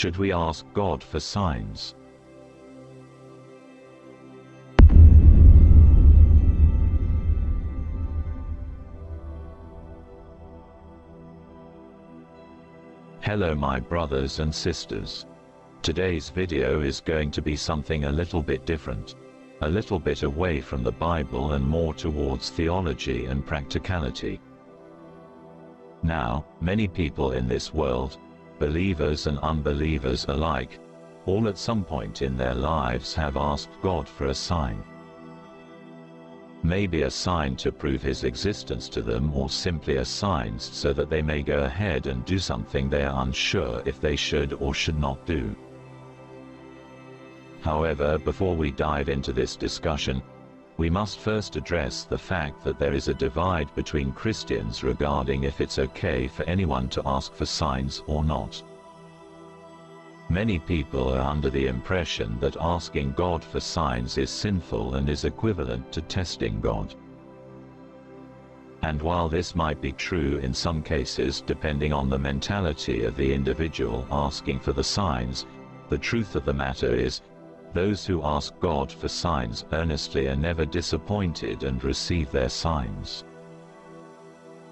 Should we ask God for signs? Hello my brothers and sisters. Today's video is going to be something a little bit different. A little bit away from the Bible and more towards theology and practicality. Now, many people in this world, believers and unbelievers alike, all at some point in their lives have asked God for a sign. Maybe a sign to prove His existence to them, or simply a sign so that they may go ahead and do something they are unsure if they should or should not do. However, before we dive into this discussion, we must first address the fact that there is a divide between Christians regarding if it's okay for anyone to ask for signs or not. Many people are under the impression that asking God for signs is sinful and is equivalent to testing God. And while this might be true in some cases depending on the mentality of the individual asking for the signs, the truth of the matter is, those who ask God for signs earnestly are never disappointed and receive their signs.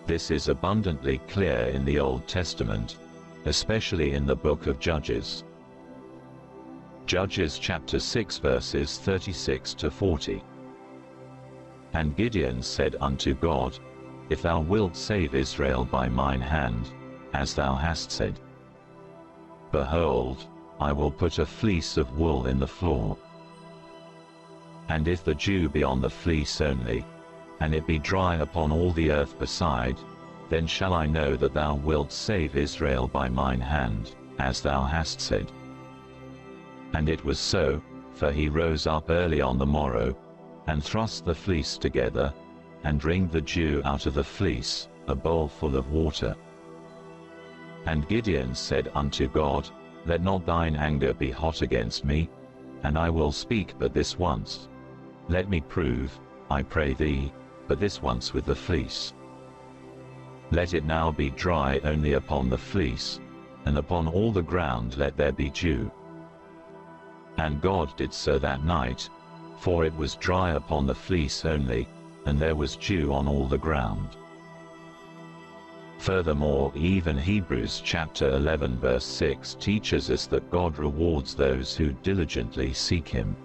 This is abundantly clear in the Old Testament, especially in the book of Judges. Judges chapter 6 verses 36 to 40. And Gideon said unto God, If thou wilt save Israel by mine hand, as thou hast said, behold, I will put a fleece of wool in the floor. And if the dew be on the fleece only, and it be dry upon all the earth beside, then shall I know that thou wilt save Israel by mine hand, as thou hast said. And it was so, for he rose up early on the morrow, and thrust the fleece together, and wringed the dew out of the fleece, a bowl full of water. And Gideon said unto God, Let not thine anger be hot against me, and I will speak but this once. Let me prove, I pray thee, but this once with the fleece. Let it now be dry only upon the fleece, and upon all the ground let there be dew. And God did so that night, for it was dry upon the fleece only, and there was dew on all the ground. Furthermore, even Hebrews chapter 11 verse 6 teaches us that God rewards those who diligently seek Him.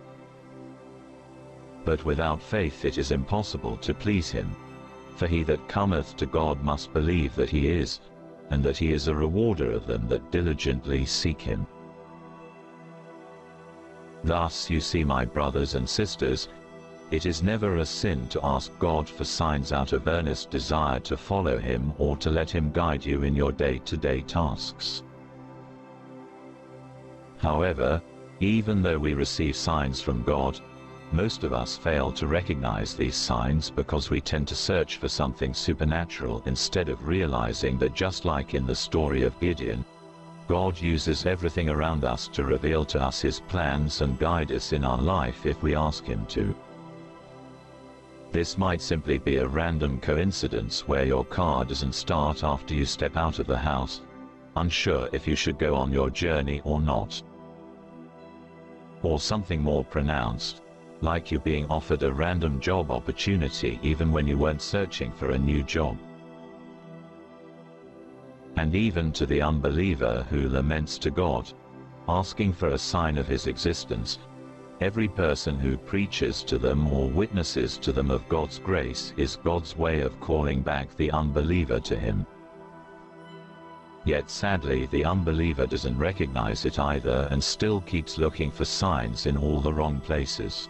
But without faith it is impossible to please Him, for he that cometh to God must believe that He is, and that He is a rewarder of them that diligently seek Him. Thus you see, my brothers and sisters, it is never a sin to ask God for signs out of earnest desire to follow Him or to let Him guide you in your day-to-day tasks. However, even though we receive signs from God, most of us fail to recognize these signs because we tend to search for something supernatural instead of realizing that, just like in the story of Gideon, God uses everything around us to reveal to us His plans and guide us in our life if we ask Him to. This might simply be a random coincidence where your car doesn't start after you step out of the house, unsure if you should go on your journey or not. Or something more pronounced, like you being offered a random job opportunity even when you weren't searching for a new job. And even to the unbeliever who laments to God, asking for a sign of His existence, every person who preaches to them or witnesses to them of God's grace is God's way of calling back the unbeliever to Him. Yet sadly, the unbeliever doesn't recognize it either and still keeps looking for signs in all the wrong places.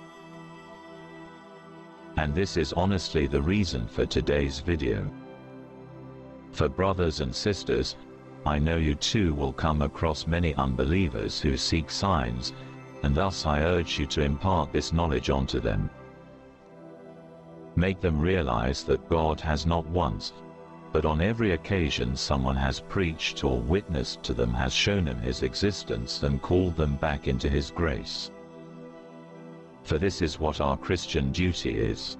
And this is honestly the reason for today's video. For brothers and sisters, I know you too will come across many unbelievers who seek signs, and thus I urge you to impart this knowledge onto them. Make them realize that God has not once, but on every occasion someone has preached or witnessed to them has shown them His existence and called them back into His grace. For this is what our Christian duty is.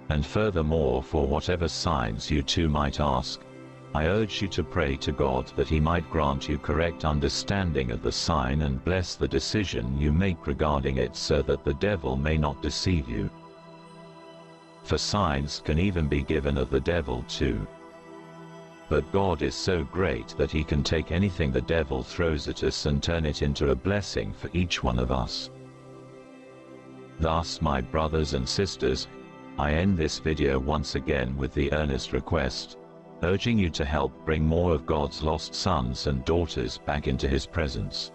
And furthermore, for whatever signs you too might ask, I urge you to pray to God that He might grant you correct understanding of the sign and bless the decision you make regarding it, so that the devil may not deceive you. For signs can even be given of the devil too. But God is so great that He can take anything the devil throws at us and turn it into a blessing for each one of us. Thus, my brothers and sisters, I end this video once again with the earnest request, urging you to help bring more of God's lost sons and daughters back into His presence.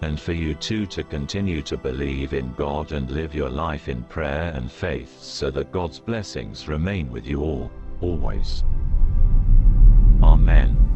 And for you too to continue to believe in God and live your life in prayer and faith, so that God's blessings remain with you all, always. Amen.